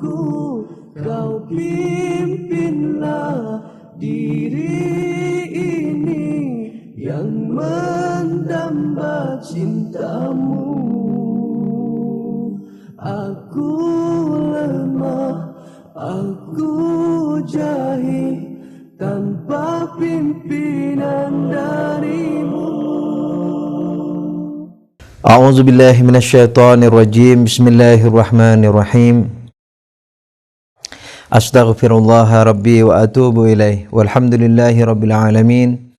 aku, kau pimpinlah diri ini yang mendamba cintamu. Aku lemah, aku jahil tanpa pimpinan darimu. A'udzu billahi minasyaitonir rajim. Bismillahirrahmanirrahim. Astaghfirullah rabbi wa atubu ilaih. Walhamdulillahi rabbil alamin.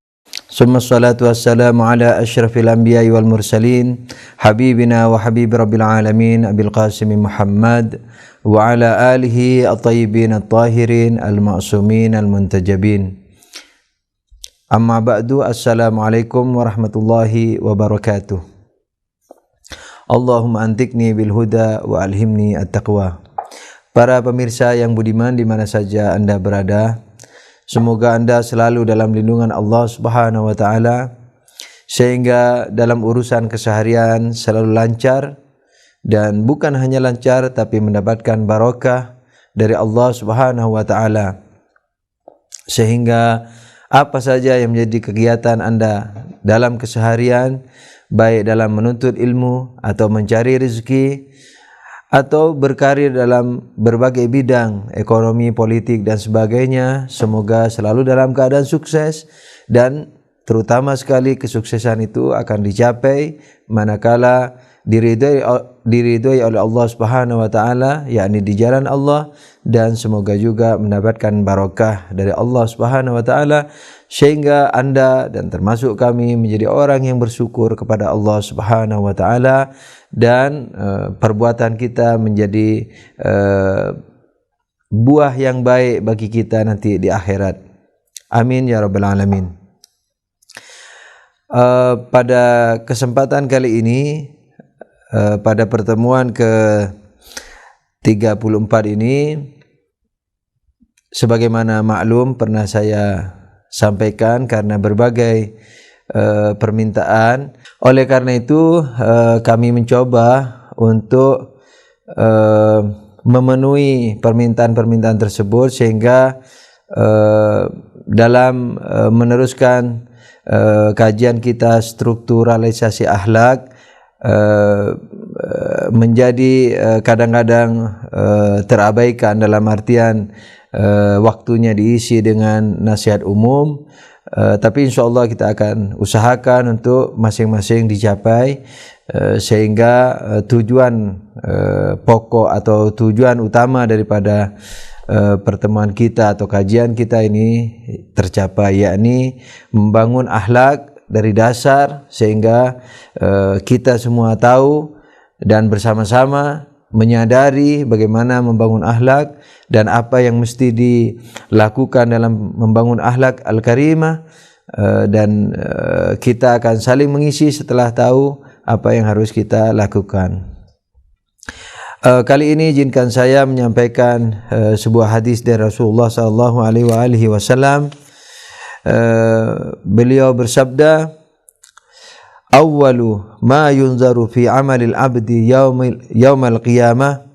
Summa salatu wassalamu ala asyrafil anbiya'i wal mursalin, habibina wa habib rabbil alamin Abil Qasim Muhammad wa ala alihi at-tayyibin at-tahirin al-ma'sumin al-muntajabin. Amma ba'du. Assalamualaikum warahmatullahi wabarakatuh. Allahumma antikni bil huda wa alhimni at-taqwa. Para pemirsa yang budiman di mana saja Anda berada, semoga Anda selalu dalam lindungan Allah Subhanahu wa taala sehingga dalam urusan keseharian selalu lancar, dan bukan hanya lancar tapi mendapatkan barokah dari Allah Subhanahu wa taala, sehingga apa saja yang menjadi kegiatan Anda dalam keseharian, baik dalam menuntut ilmu atau mencari rezeki atau berkarir dalam berbagai bidang ekonomi, politik dan sebagainya, semoga selalu dalam keadaan sukses, dan terutama sekali kesuksesan itu akan dicapai manakala diridhoi oleh Allah Subhanahu wa taala, yakni di jalan Allah, dan semoga juga mendapatkan barokah dari Allah Subhanahu wa taala sehingga Anda dan termasuk kami menjadi orang yang bersyukur kepada Allah Subhanahu wa taala, dan perbuatan kita menjadi buah yang baik bagi kita nanti di akhirat. Amin ya rabbal alamin. Pada kesempatan kali ini, pada pertemuan ke-34 ini, sebagaimana maklum pernah saya sampaikan karena berbagai permintaan. Oleh karena itu kami mencoba untuk memenuhi permintaan-permintaan tersebut, sehingga dalam meneruskan kajian kita strukturalisasi akhlak menjadi kadang-kadang terabaikan, dalam artian waktunya diisi dengan nasihat umum, tapi insyaallah kita akan usahakan untuk masing-masing dicapai sehingga tujuan pokok atau tujuan utama daripada pertemuan kita atau kajian kita ini tercapai, yakni membangun akhlak dari dasar sehingga kita semua tahu dan bersama-sama menyadari bagaimana membangun akhlak dan apa yang mesti dilakukan dalam membangun akhlak al-karimah, dan kita akan saling mengisi setelah tahu apa yang harus kita lakukan. Kali ini izinkan saya menyampaikan sebuah hadis dari Rasulullah sallallahu alaihi wasallam. Beliau bersabda, awwalu ma yunzaru fi amalil abdi yaumal qiyamah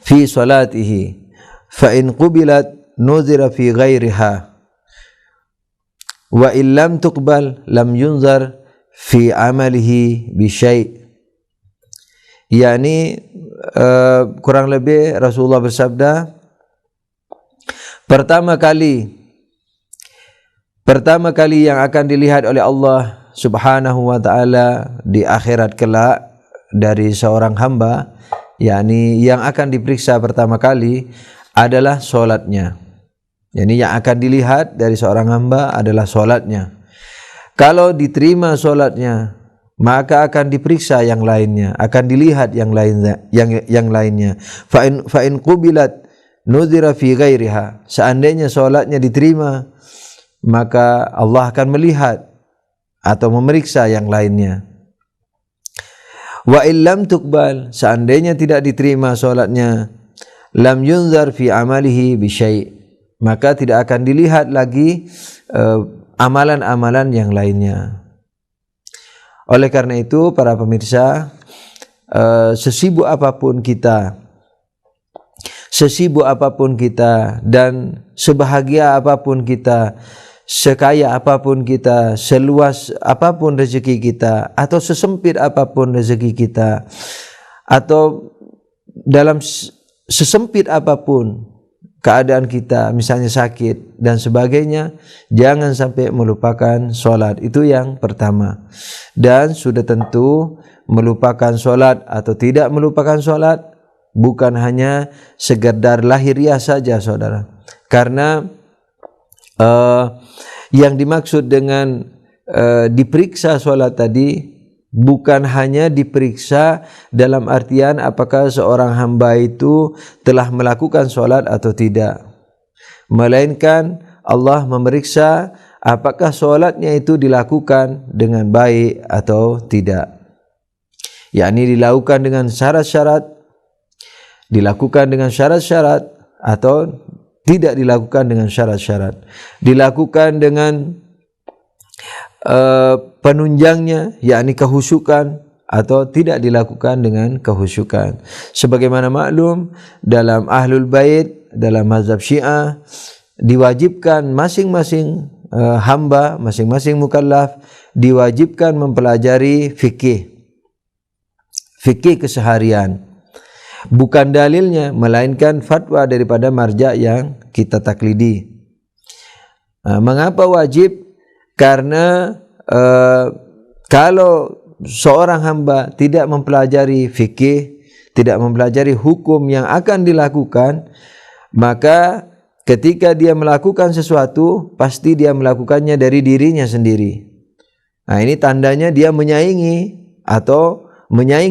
fi salatihi fa in qubilat nuzira fi ghairiha wa in lam tuqbal lam yunzar fi amalihi bi syai'. Yani kurang lebih Rasulullah bersabda, pertama kali yang akan dilihat oleh Allah Subhanahu wa taala di akhirat kelak dari seorang hamba, yakni yang akan diperiksa pertama kali adalah solatnya. Yani yang akan dilihat dari seorang hamba adalah solatnya. Kalau diterima solatnya, maka akan diperiksa yang lainnya, akan dilihat yang lainnya. Fa in qubilat nuzira fi ghairiha. Seandainya solatnya diterima, maka Allah akan melihat atau memeriksa yang lainnya. Wa illam tuqbal, seandainya tidak diterima solatnya, lam yunzar fi amalihi bi syai', maka tidak akan dilihat lagi amalan-amalan yang lainnya. Oleh karena itu para pemirsa, sesibuk apapun kita sesibuk apapun kita dan sebahagia apapun kita, sekaya apapun kita, seluas apapun rezeki kita, atau sesempit apapun rezeki kita, atau dalam sesempit apapun keadaan kita, misalnya sakit dan sebagainya, jangan sampai melupakan solat. Itu yang pertama. Dan sudah tentu melupakan solat atau tidak melupakan solat bukan hanya sekedar lahiriah saja, saudara. Karena yang dimaksud dengan diperiksa solat tadi bukan hanya diperiksa dalam artian apakah seorang hamba itu telah melakukan solat atau tidak, melainkan Allah memeriksa apakah solatnya itu dilakukan dengan baik atau tidak, yakni dilakukan dengan syarat-syarat, dilakukan dengan syarat-syarat atau tidak dilakukan dengan syarat-syarat, dilakukan dengan penunjangnya, yakni kehusukan, atau tidak dilakukan dengan kehusukan. Sebagaimana maklum, dalam Ahlul Bait, dalam mazhab Syiah, diwajibkan masing-masing hamba, masing-masing mukallaf diwajibkan mempelajari fikih keseharian. Bukan dalilnya, melainkan fatwa daripada marja yang kita taklidi. Mengapa wajib? Karena kalau seorang hamba tidak mempelajari fikih, tidak mempelajari hukum yang akan dilakukan, maka ketika dia melakukan sesuatu, pasti dia melakukannya dari dirinya sendiri. Nah, ini tandanya dia menyaingi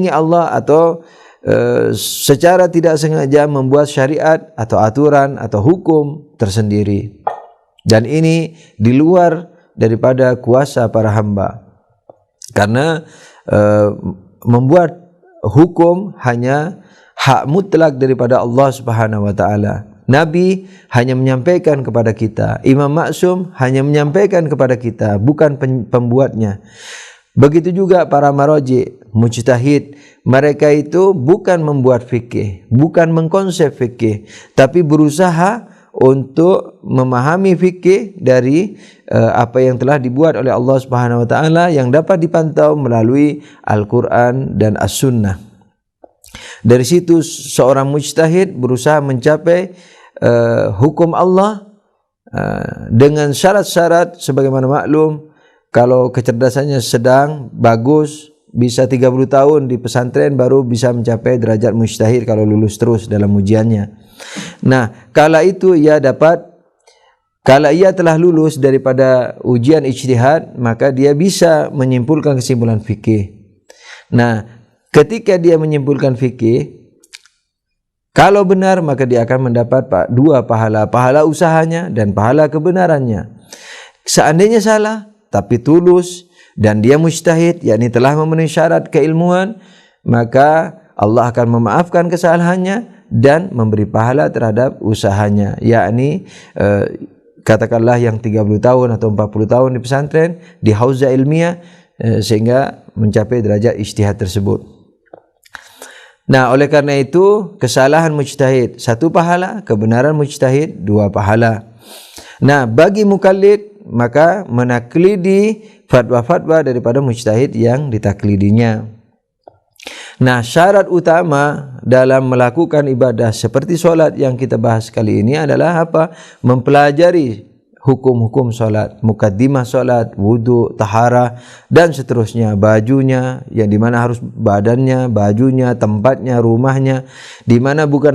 Allah atau secara tidak sengaja membuat syariat atau aturan atau hukum tersendiri. Dan ini di luar daripada kuasa para hamba, karena membuat hukum hanya hak mutlak daripada Allah Subhanahu wa taala. Nabi hanya menyampaikan kepada kita, Imam Maksum hanya menyampaikan kepada kita, bukan pembuatnya. Begitu juga para maraji, mujtahid, mereka itu bukan membuat fikih, bukan mengkonsep fikih, tapi berusaha untuk memahami fikih dari apa yang telah dibuat oleh Allah Subhanahu wa taala yang dapat dipantau melalui Al-Qur'an dan As-Sunnah. Dari situ seorang mujtahid berusaha mencapai hukum Allah dengan syarat-syarat sebagaimana maklum. Kalau kecerdasannya sedang bagus, bisa 30 tahun di pesantren baru bisa mencapai derajat mujtahid kalau lulus terus dalam ujiannya. Nah, kala itu ia telah lulus daripada ujian ijtihad, maka dia bisa menyimpulkan kesimpulan fikih. Nah, ketika dia menyimpulkan fikih, kalau benar maka dia akan mendapat dua pahala, pahala usahanya dan pahala kebenarannya. Seandainya salah tapi tulus dan dia mujtahid, yakni telah memenuhi syarat keilmuan, maka Allah akan memaafkan kesalahannya dan memberi pahala terhadap usahanya, yakni katakanlah yang 30 tahun atau 40 tahun di pesantren, di hauzah ilmiah, sehingga mencapai derajat ijtihad tersebut. Nah, oleh karena itu kesalahan mujtahid 1 pahala, kebenaran mujtahid 2 pahala. Nah, bagi mukallid maka menaklidi fatwa-fatwa daripada mujtahid yang ditaklidinya. Nah, syarat utama dalam melakukan ibadah seperti solat yang kita bahas kali ini adalah apa? Mempelajari hukum-hukum solat, mukaddimah solat, wudu, taharah, dan seterusnya. Bajunya, yang dimana harus badannya, bajunya, tempatnya, rumahnya, dimana bukan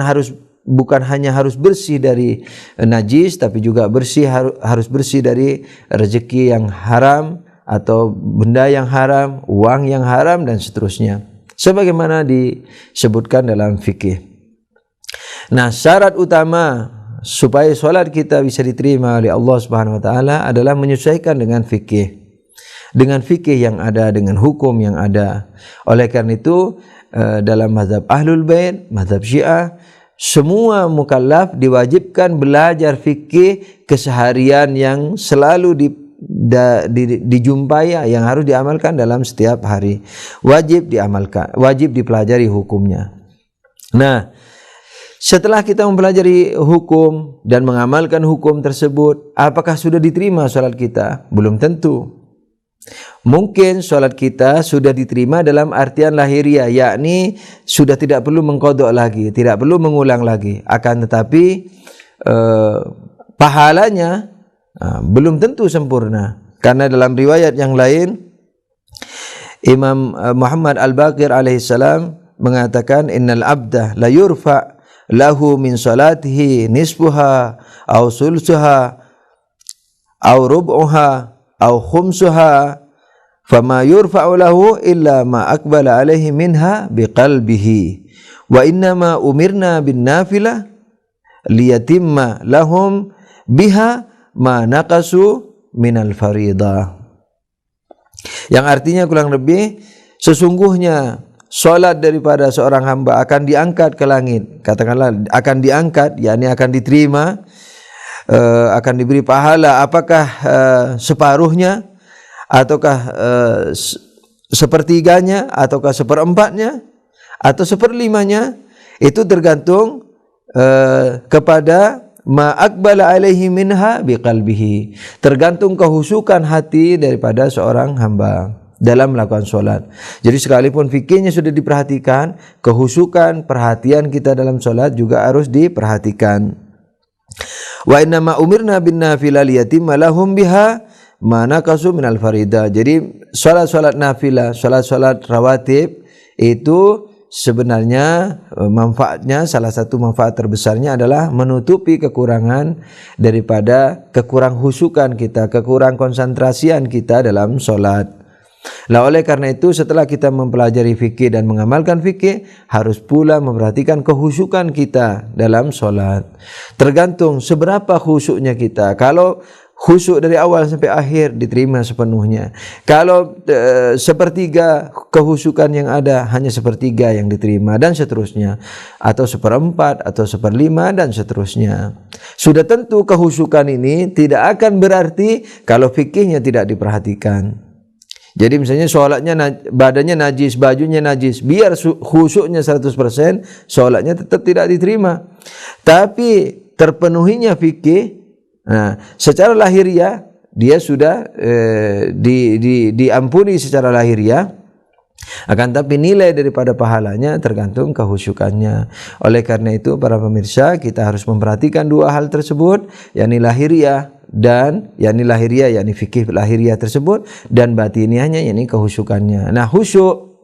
hanya harus bersih dari najis, tapi juga harus bersih dari rezeki yang haram atau benda yang haram, uang yang haram, dan seterusnya. Sebagaimana disebutkan dalam fikih. Nah, syarat utama supaya solat kita bisa diterima oleh Allah Subhanahu wa taala adalah menyesuaikan dengan fikih. Dengan fikih yang ada, dengan hukum yang ada. Oleh karena itu dalam mazhab Ahlul Bait, mazhab Syiah, semua mukallaf diwajibkan belajar fikih keseharian yang selalu dijumpai, yang harus diamalkan dalam setiap hari. Wajib diamalkan, wajib dipelajari hukumnya. Nah, Setelah kita mempelajari hukum dan mengamalkan hukum tersebut, apakah sudah diterima sholat kita? Belum tentu. Mungkin sholat kita sudah diterima dalam artian lahiriah, yakni sudah tidak perlu mengqadha lagi, tidak perlu mengulang lagi. Akan tetapi pahalanya belum tentu sempurna. Karena dalam riwayat yang lain, Imam Muhammad Al-Baqir alaihissalam mengatakan, innal abda la yurfa lahu min salatihi nisfuha aw sulsuha aw rub'uha aw khumsuha fama yurfa'u lahu illa ma aqbala alaihi minha biqalbihi wa innama umirna bin nafilah liyatimma lahum biha ma naqasu minal faridah. Yang artinya kurang lebih, sesungguhnya solat daripada seorang hamba akan diangkat ke langit. Katakanlah akan diangkat, yakni akan diterima, akan diberi pahala. Apakah separuhnya, ataukah sepertiganya, ataukah seperempatnya, atau seperlimanya? Itu tergantung kepada ma aqbala alaihi minha biqalbihi, tergantung kehusukan hati daripada seorang hamba dalam melakukan solat. Jadi sekalipun fikihnya sudah diperhatikan, kehusukan perhatian kita dalam solat juga harus diperhatikan. Wa inna ma umirna bin nafilah liyatimma lahum biha ma naqasu minal faridah. Jadi solat-solat nafilah, solat-solat rawatib itu sebenarnya manfaatnya, salah satu manfaat terbesarnya adalah menutupi kekurangan daripada kekurang husukan kita, kekurang konsentrasian kita dalam solat. Lah oleh karena itu, setelah kita mempelajari fikih dan mengamalkan fikih, harus pula memperhatikan kehusukan kita dalam solat. Tergantung seberapa khusuknya kita. Kalau khusyuk dari awal sampai akhir, diterima sepenuhnya. Kalau sepertiga kehusukan yang ada, hanya sepertiga yang diterima, dan seterusnya. Atau seperempat, atau seperlima, dan seterusnya. Sudah tentu kehusukan ini tidak akan berarti kalau fikihnya tidak diperhatikan. Jadi misalnya sholatnya badannya najis, bajunya najis, biar khusyuknya 100%, sholatnya tetap tidak diterima. Tapi terpenuhinya fikih, nah, secara lahiriah dia sudah diampuni secara lahiriah, akan tapi nilai daripada pahalanya tergantung kehusyukannya. Oleh karena itu para pemirsa, kita harus memperhatikan dua hal tersebut, yakni lahiriah dan yakni fikih lahiriah tersebut, dan batiniahnya yakni kehusyukannya. Nah, khusyuk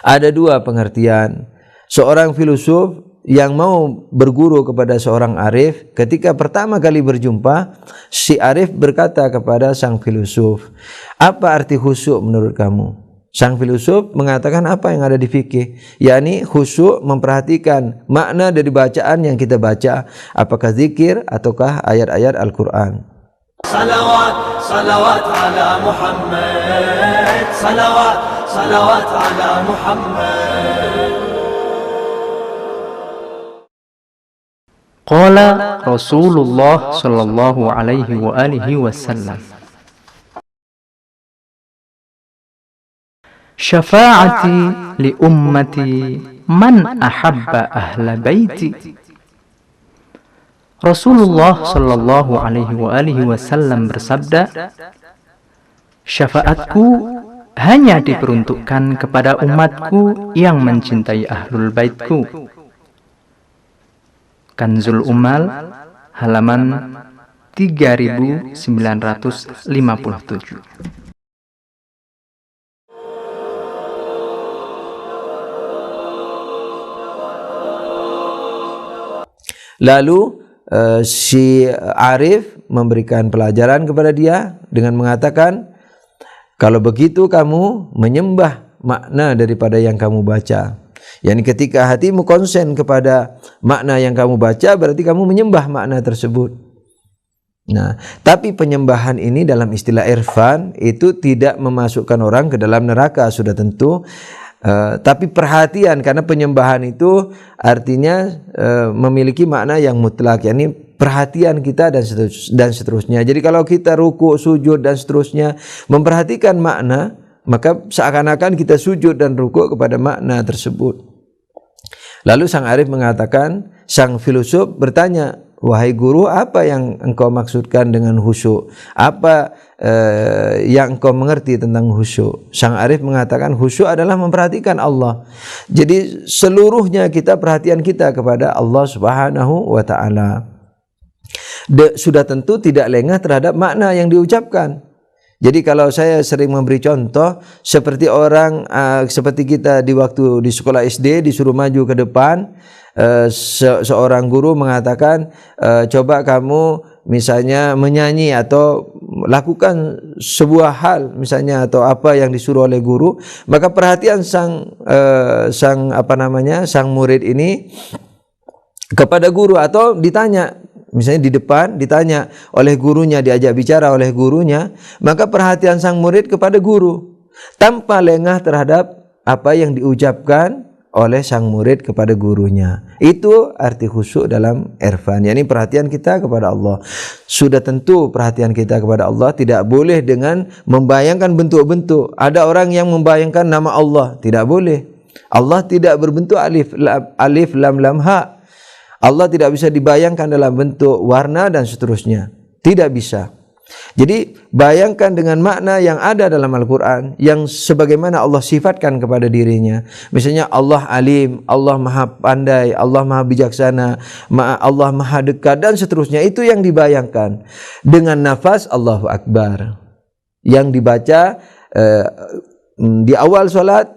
ada dua pengertian. Seorang filosof yang mau berguru kepada seorang arif, ketika pertama kali berjumpa, si arif berkata kepada sang filosof, apa arti khusyuk menurut kamu? Sang filosof mengatakan apa yang ada di fikih, yakni khusyuk memperhatikan makna dari bacaan yang kita baca, apakah zikir ataukah ayat-ayat Al-Quran. Salawat, salawat ala Muhammad. Salawat, salawat ala Muhammad. Qala Rasulullah sallallahu alaihi wa alihi wasallam, syafa'ati li ummati man ahabba ahla baiti. Rasulullah sallallahu alaihi wa alihi wasallam bersabda, syafaatku hanya diperuntukkan kepada umatku yang mencintai ahlul baitku. Kanzul Ummal halaman 3957. Lalu si arif memberikan pelajaran kepada dia dengan mengatakan, kalau begitu kamu menyembah makna daripada yang kamu baca. Yani ketika hatimu konsen kepada makna yang kamu baca, berarti kamu menyembah makna tersebut. Nah, tapi penyembahan ini dalam istilah irfan itu tidak memasukkan orang ke dalam neraka, sudah tentu. Tapi perhatian, karena penyembahan itu artinya memiliki makna yang mutlak, yakni perhatian kita dan seterusnya. Jadi kalau kita ruku, sujud dan seterusnya memperhatikan makna, maka seakan-akan kita sujud dan ruku kepada makna tersebut. Lalu sang arif mengatakan, sang filosof bertanya, wahai guru, apa yang engkau maksudkan dengan khusyuk? Apa yang engkau mengerti tentang khusyuk? Sang arif mengatakan, khusyuk adalah memperhatikan Allah. Jadi seluruhnya perhatian kita kepada Allah Subhanahu wa taala. Sudah tentu tidak lengah terhadap makna yang diucapkan. Jadi kalau saya sering memberi contoh, seperti seperti kita di waktu di sekolah SD disuruh maju ke depan, seorang guru mengatakan, coba kamu misalnya menyanyi atau lakukan sebuah hal misalnya atau apa yang disuruh oleh guru, maka perhatian sang murid ini kepada guru, atau ditanya misalnya di depan, ditanya oleh gurunya, diajak bicara oleh gurunya, maka perhatian sang murid kepada guru tanpa lengah terhadap apa yang diucapkan oleh sang murid kepada gurunya. Itu arti khusyuk dalam irfan, yakni perhatian kita kepada Allah. Sudah tentu perhatian kita kepada Allah tidak boleh dengan membayangkan bentuk-bentuk. Ada orang yang membayangkan nama Allah, tidak boleh. Allah tidak berbentuk alif lam lam ha. Allah tidak bisa dibayangkan dalam bentuk warna dan seterusnya. Tidak bisa. Jadi bayangkan dengan makna yang ada dalam Al-Quran, yang sebagaimana Allah sifatkan kepada dirinya. Misalnya Allah alim, Allah maha pandai, Allah maha bijaksana, Allah maha dekat dan seterusnya. Itu yang dibayangkan. Dengan nafas Allahu Akbar yang dibaca di awal sholat,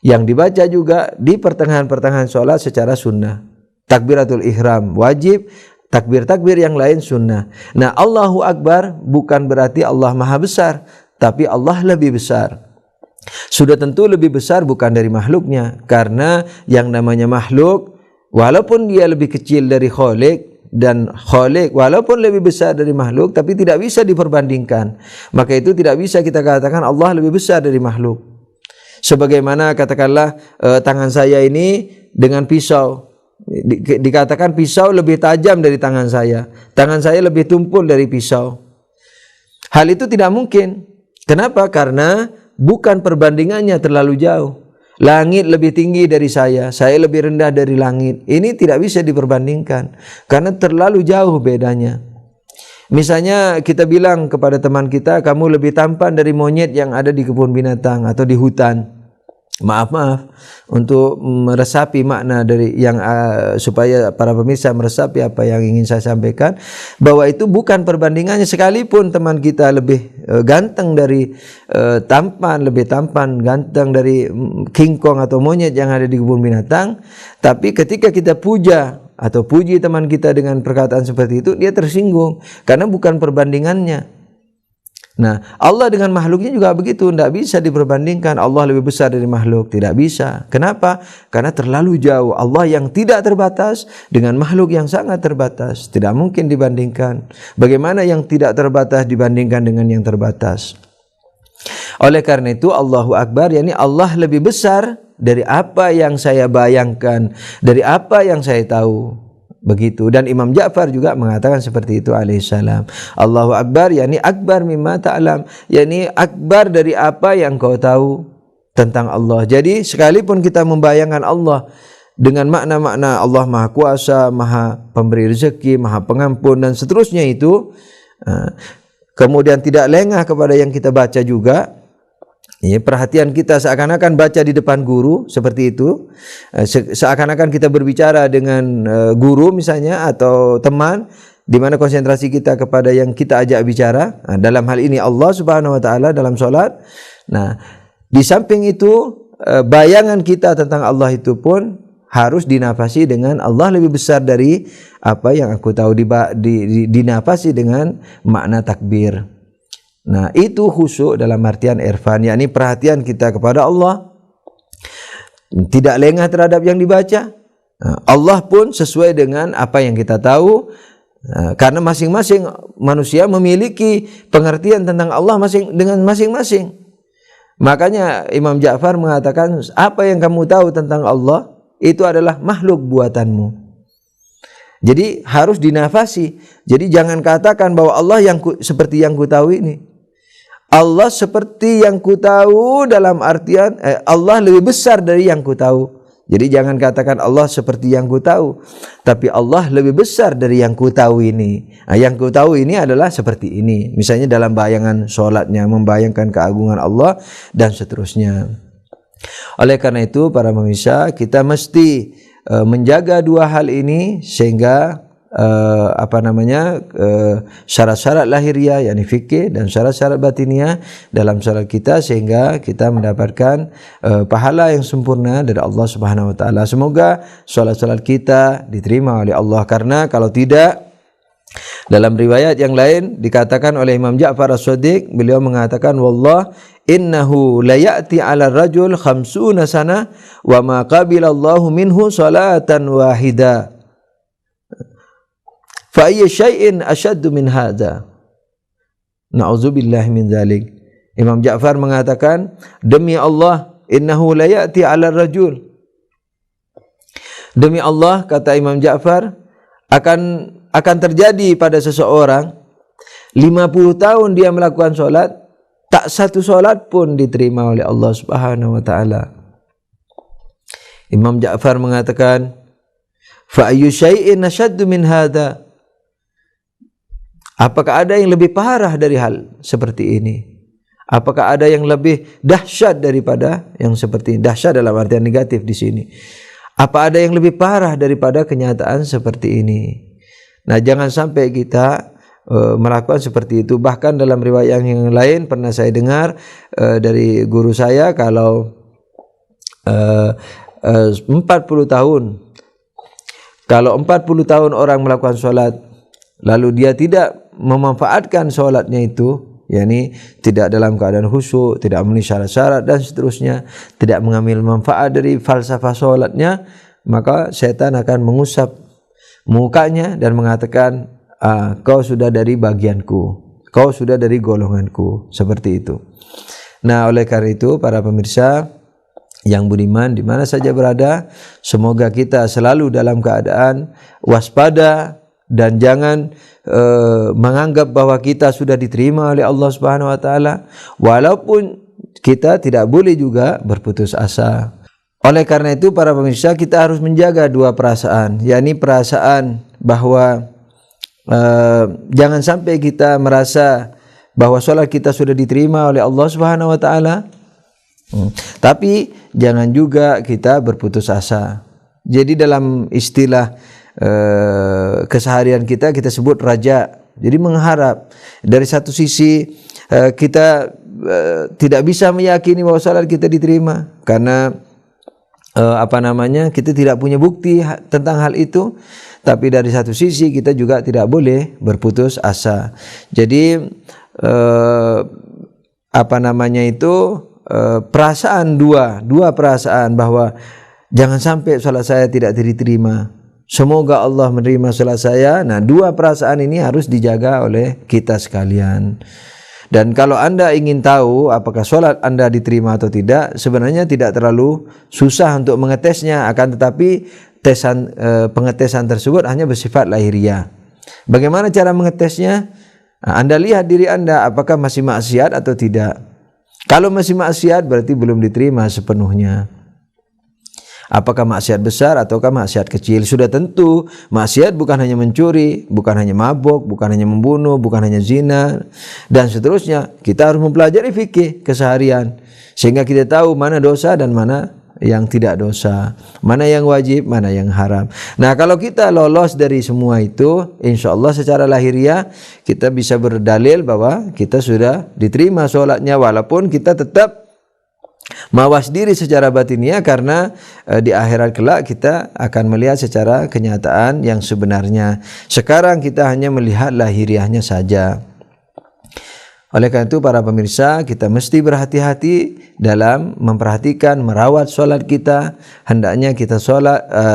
yang dibaca juga di pertengahan-pertengahan sholat secara sunnah. Takbiratul ihram wajib, takbir-takbir yang lain sunnah. Nah, Allahu Akbar bukan berarti Allah maha besar, tapi Allah lebih besar. Sudah tentu lebih besar bukan dari makhluknya, karena yang namanya makhluk walaupun dia lebih kecil dari Khaliq, dan Khaliq walaupun lebih besar dari makhluk, tapi tidak bisa diperbandingkan. Maka itu tidak bisa kita katakan Allah lebih besar dari makhluk. Sebagaimana katakanlah tangan saya ini dengan pisau, dikatakan pisau lebih tajam dari tangan saya lebih tumpul dari pisau. Hal itu tidak mungkin. Kenapa? Karena bukan perbandingannya terlalu jauh. Langit lebih tinggi dari saya lebih rendah dari langit. Ini tidak bisa diperbandingkan karena terlalu jauh bedanya. Misalnya kita bilang kepada teman kita, kamu lebih tampan dari monyet yang ada di kebun binatang atau di hutan. Maaf untuk meresapi makna dari yang supaya para pemirsa meresapi apa yang ingin saya sampaikan, bahwa itu bukan perbandingannya. Sekalipun teman kita lebih ganteng dari lebih tampan ganteng dari King Kong atau monyet yang ada di kebun binatang, tapi ketika kita puja atau puji teman kita dengan perkataan seperti itu, dia tersinggung karena bukan perbandingannya. Nah, Allah dengan makhluknya juga begitu, tidak bisa diperbandingkan. Allah lebih besar dari makhluk, tidak bisa. Kenapa? Karena terlalu jauh. Allah yang tidak terbatas dengan makhluk yang sangat terbatas, tidak mungkin dibandingkan. Bagaimana yang tidak terbatas dibandingkan dengan yang terbatas? Oleh karena itu Allahu Akbar, yakni Allah lebih besar dari apa yang saya bayangkan, dari apa yang saya tahu. Begitu. Dan Imam Ja'far juga mengatakan seperti itu alaihissalam. Allahu Akbar, yakni akbar mimma ta'lam, yakni akbar dari apa yang kau tahu tentang Allah. Jadi sekalipun kita membayangkan Allah dengan makna-makna Allah maha kuasa, maha pemberi rezeki, maha pengampun dan seterusnya itu, kemudian tidak lengah kepada yang kita baca juga, ya, perhatian kita seakan-akan baca di depan guru seperti itu, seakan-akan kita berbicara dengan guru misalnya atau teman, di mana konsentrasi kita kepada yang kita ajak bicara. Nah, dalam hal ini Allah Subhanahu wa taala dalam salat. Nah, di samping itu bayangan kita tentang Allah itu pun harus dinafasi dengan Allah lebih besar dari apa yang aku tahu, dinafasi dengan makna takbir. Nah, itu khusyuk dalam artian irfan, yakni perhatian kita kepada Allah, tidak lengah terhadap yang dibaca. Nah, Allah pun sesuai dengan apa yang kita tahu, karena masing-masing manusia memiliki pengertian tentang Allah dengan masing-masing. Makanya Imam Ja'far mengatakan, apa yang kamu tahu tentang Allah itu adalah makhluk buatanmu. Jadi harus dinafasi. Jadi jangan katakan bahwa Allah seperti yang ku tahu ini. Allah seperti yang ku tahu dalam artian Allah lebih besar dari yang ku tahu. Jadi jangan katakan Allah seperti yang ku tahu, tapi Allah lebih besar dari yang ku tahu ini. Yang ku tahu ini adalah seperti ini. Misalnya dalam bayangan sholatnya, membayangkan keagungan Allah dan seterusnya. Oleh karena itu para pemirsa, kita mesti menjaga dua hal ini sehingga syarat-syarat lahiriah yakni fikih dan syarat-syarat batiniah dalam salat kita, sehingga kita mendapatkan pahala yang sempurna dari Allah Subhanahu wa taala. Semoga salat-salat kita diterima oleh Allah, karena kalau tidak, dalam riwayat yang lain dikatakan oleh Imam Ja'far As-Shadiq, beliau mengatakan, wallah innahu la ya'ti 'ala rajul 50 sana wa ma qabila Allahu minhu salatan wahida. Fa ayyu syai'in ashaddu min hadza. Na'udzubillahi min dzalik. Imam Ja'far mengatakan, demi Allah, innahu la ya'ti 'ala rajul. Demi Allah, kata Imam Ja'far, akan terjadi pada seseorang 50 tahun dia melakukan solat, tak satu solat pun diterima oleh Allah Subhanahu wa taala. Imam Ja'far mengatakan, fa ayyu syai'in ashaddu min hadza. Apakah ada yang lebih parah dari hal seperti ini? Apakah ada yang lebih dahsyat daripada yang seperti ini? Dahsyat dalam artian negatif di sini. Apa ada yang lebih parah daripada kenyataan seperti ini? Nah, jangan sampai kita melakukan seperti itu. Bahkan dalam riwayat yang lain pernah saya dengar dari guru saya, kalau 40 tahun, kalau 40 tahun orang melakukan sholat, lalu dia tidak memanfaatkan sholatnya itu, yakni tidak dalam keadaan khusyuk, tidak memenuhi syarat-syarat dan seterusnya, tidak mengambil manfaat dari falsafah sholatnya, maka setan akan mengusap mukanya dan mengatakan, kau sudah dari bagianku, kau sudah dari golonganku, seperti itu. Nah, oleh karena itu para pemirsa yang budiman di mana saja berada, semoga kita selalu dalam keadaan waspada dan jangan menganggap bahwa kita sudah diterima oleh Allah Subhanahu wa taala, walaupun kita tidak boleh juga berputus asa. Oleh karena itu para pemirsa, kita harus menjaga dua perasaan, yakni perasaan bahwa jangan sampai kita merasa bahwa salat kita sudah diterima oleh Allah Subhanahu wa taala, tapi jangan juga kita berputus asa. Jadi dalam istilah keseharian kita sebut raja. Jadi mengharap. Dari satu sisi kita tidak bisa meyakini bahwa salat kita diterima karena kita tidak punya bukti tentang hal itu. Tapi dari satu sisi kita juga tidak boleh berputus asa. Jadi perasaan dua perasaan bahwa jangan sampai salat saya tidak diterima, semoga Allah menerima salat saya. Nah, dua perasaan ini harus dijaga oleh kita sekalian. Dan kalau Anda ingin tahu apakah salat Anda diterima atau tidak, sebenarnya tidak terlalu susah untuk mengetesnya, akan tetapi pengetesan tersebut hanya bersifat lahiriah. Bagaimana cara mengetesnya? Nah, Anda lihat diri Anda apakah masih maksiat atau tidak. Kalau masih maksiat berarti belum diterima sepenuhnya. Apakah maksiat besar ataukah maksiat kecil? Sudah tentu maksiat bukan hanya mencuri, bukan hanya mabuk, bukan hanya membunuh, bukan hanya zina dan seterusnya. Kita harus mempelajari fikih keseharian sehingga kita tahu mana dosa dan mana yang tidak dosa, mana yang wajib, mana yang haram. Nah, kalau kita lolos dari semua itu, insya Allah secara lahiriah kita bisa berdalil bahwa kita sudah diterima sholatnya, walaupun kita tetap mawas diri secara batiniah, karena di akhirat kelak kita akan melihat secara kenyataan yang sebenarnya. Sekarang kita hanya melihat lahiriahnya saja. Oleh karena itu para pemirsa, kita mesti berhati-hati dalam memperhatikan merawat solat kita. Hendaknya kita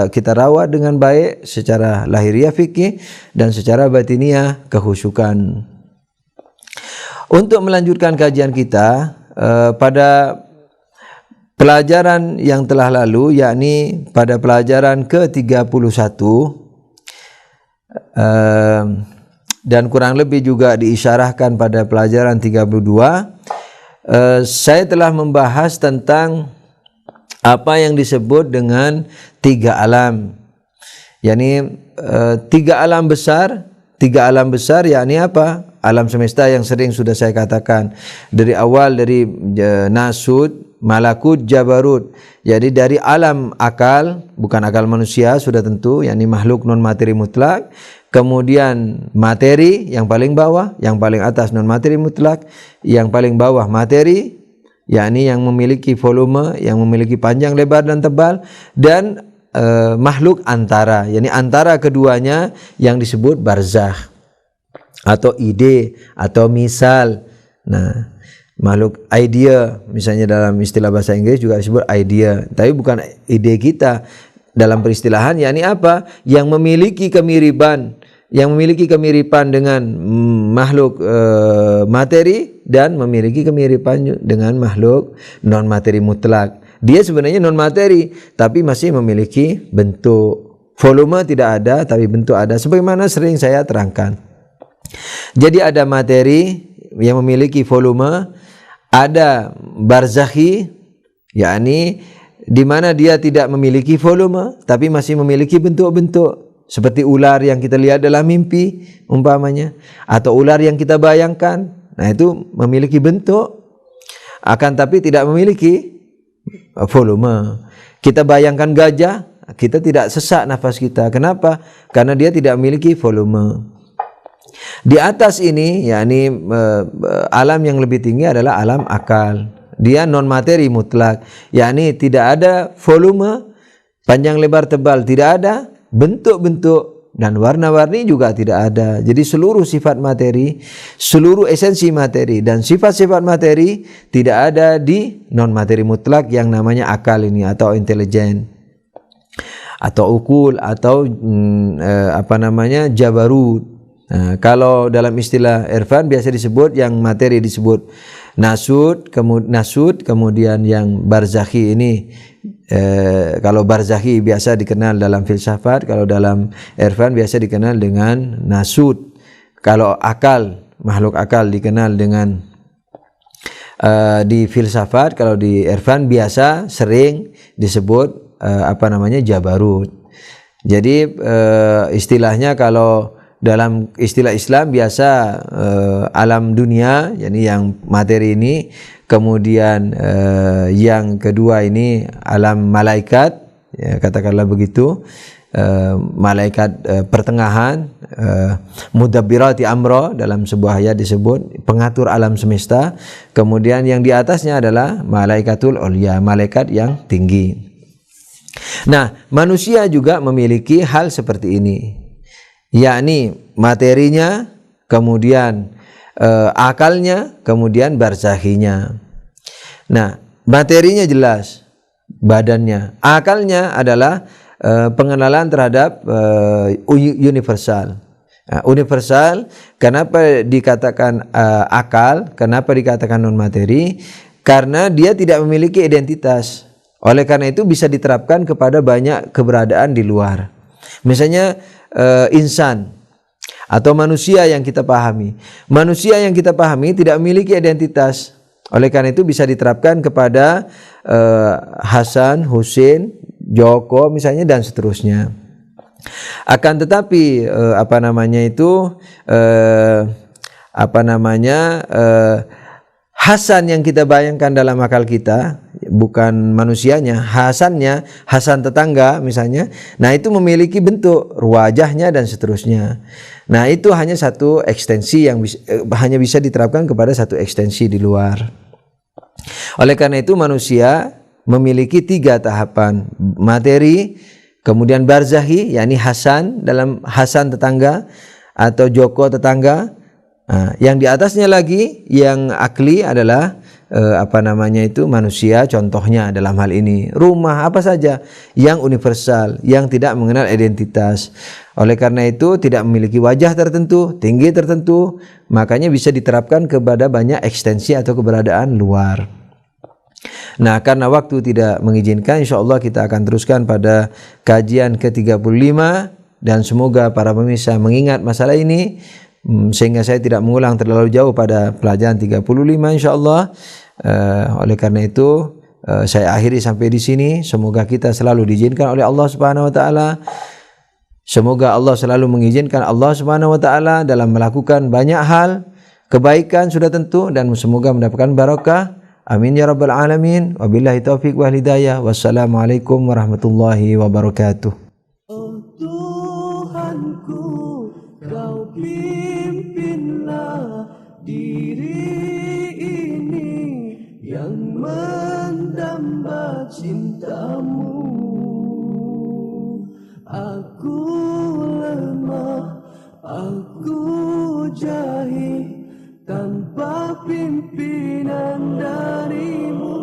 kita rawat dengan baik secara lahiriah fikih dan secara batiniah kehusyukan. Untuk melanjutkan kajian kita pada pelajaran yang telah lalu, yakni pada pelajaran ke-31 dan kurang lebih juga diisyarahkan pada pelajaran 32, saya telah membahas tentang apa yang disebut dengan 3 alam. yakni 3 alam besar. 3 alam besar yakni apa? Alam semesta yang sering sudah saya katakan dari awal, dari nasud, malakut, jabarut. Jadi dari alam akal, bukan akal manusia sudah tentu, yakni makhluk non materi mutlak. Kemudian materi yang paling bawah, yang paling atas non materi mutlak, yang paling bawah materi, yakni yang memiliki volume, yang memiliki panjang, lebar dan tebal, dan makhluk antara, yakni antara keduanya yang disebut barzakh atau ide atau misal. Nah, makhluk idea misalnya dalam istilah bahasa Inggris juga disebut idea, tapi bukan ide kita dalam peristilahan, yakni apa? Yang memiliki kemiripan dengan makhluk materi dan memiliki kemiripan dengan makhluk non materi mutlak. Dia sebenarnya non materi tapi masih memiliki bentuk. Volume tidak ada tapi bentuk ada, sebagaimana sering saya terangkan. Jadi ada materi yang memiliki volume, ada barzakhi, yakni di mana dia tidak memiliki volume tapi masih memiliki bentuk-bentuk, seperti ular yang kita lihat dalam mimpi umpamanya, atau ular yang kita bayangkan. Nah, itu memiliki bentuk akan tapi tidak memiliki volume. Kita bayangkan gajah, kita tidak sesak nafas kita. Kenapa? Karena dia tidak memiliki volume. Di atas ini, yakni alam yang lebih tinggi adalah alam akal. Dia non materi mutlak, yakni tidak ada volume, panjang lebar tebal tidak ada, bentuk-bentuk dan warna-warni juga tidak ada. Jadi seluruh sifat materi, seluruh esensi materi dan sifat-sifat materi tidak ada di non materi mutlak yang namanya akal ini, atau intelijen, atau ukul, atau jabarut. Nah, kalau dalam istilah irfan biasa disebut yang materi disebut nasud, kemudian yang barzakhi ini kalau barzakhi biasa dikenal dalam filsafat, kalau dalam irfan biasa dikenal dengan nasud. Kalau akal, makhluk akal dikenal dengan di filsafat, kalau di irfan biasa sering disebut jabarut. Jadi istilahnya kalau dalam istilah Islam biasa alam dunia, yakni yang materi ini, kemudian yang kedua ini alam malaikat, ya, katakanlah begitu, malaikat pertengahan, mudabbirati amra, dalam sebuah ayat disebut pengatur alam semesta. Kemudian yang di atasnya adalah malaikatul ulya, malaikat yang tinggi. Nah, manusia juga memiliki hal seperti ini, yakni materinya, kemudian akalnya, kemudian barzakhinya. Nah, materinya jelas, badannya. Akalnya adalah pengenalan terhadap universal. Nah, universal, kenapa dikatakan akal, kenapa dikatakan non materi? Karena dia tidak memiliki identitas. Oleh karena itu bisa diterapkan kepada banyak keberadaan di luar. Misalnya insan atau manusia yang kita pahami. Manusia yang kita pahami tidak memiliki identitas. Oleh karena itu bisa diterapkan kepada Hasan, Husin, Joko misalnya dan seterusnya. Akan tetapi Hasan yang kita bayangkan dalam akal kita, bukan manusianya, Hasannya, Hasan tetangga misalnya, nah itu memiliki bentuk, wajahnya dan seterusnya. Nah itu hanya satu ekstensi yang hanya bisa diterapkan kepada satu ekstensi di luar. Oleh karena itu manusia memiliki 3 tahapan, materi, kemudian barzakhi, yakni Hasan dalam Hasan tetangga atau Joko tetangga. Nah, yang di atasnya lagi yang akli adalah manusia, contohnya dalam hal ini rumah apa saja yang universal, yang tidak mengenal identitas. Oleh karena itu tidak memiliki wajah tertentu, tinggi tertentu, makanya bisa diterapkan kepada banyak ekstensi atau keberadaan luar. Nah, karena waktu tidak mengizinkan, insyaallah kita akan teruskan pada kajian ke-35, dan semoga para pemirsa mengingat masalah ini sehingga saya tidak mengulang terlalu jauh pada pelajaran 35 insyaallah. Oleh karena itu saya akhiri sampai di sini. Semoga kita selalu diizinkan oleh Allah Subhanahu wa taala. Semoga Allah selalu mengizinkan Allah Subhanahu wa taala dalam melakukan banyak hal kebaikan sudah tentu, dan semoga mendapatkan barakah. Amin ya rabbal alamin. Wabillahi taufiq wal hidayah. Wassalamualaikum warahmatullahi wabarakatuh. Oh Tuhanku, Kau pimpinlah diri ini yang mendamba cintamu. Aku lemah, aku jahil, tanpa pimpinan darimu.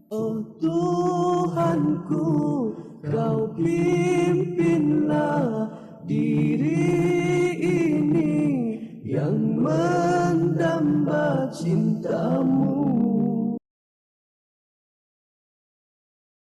Oh Tuhanku,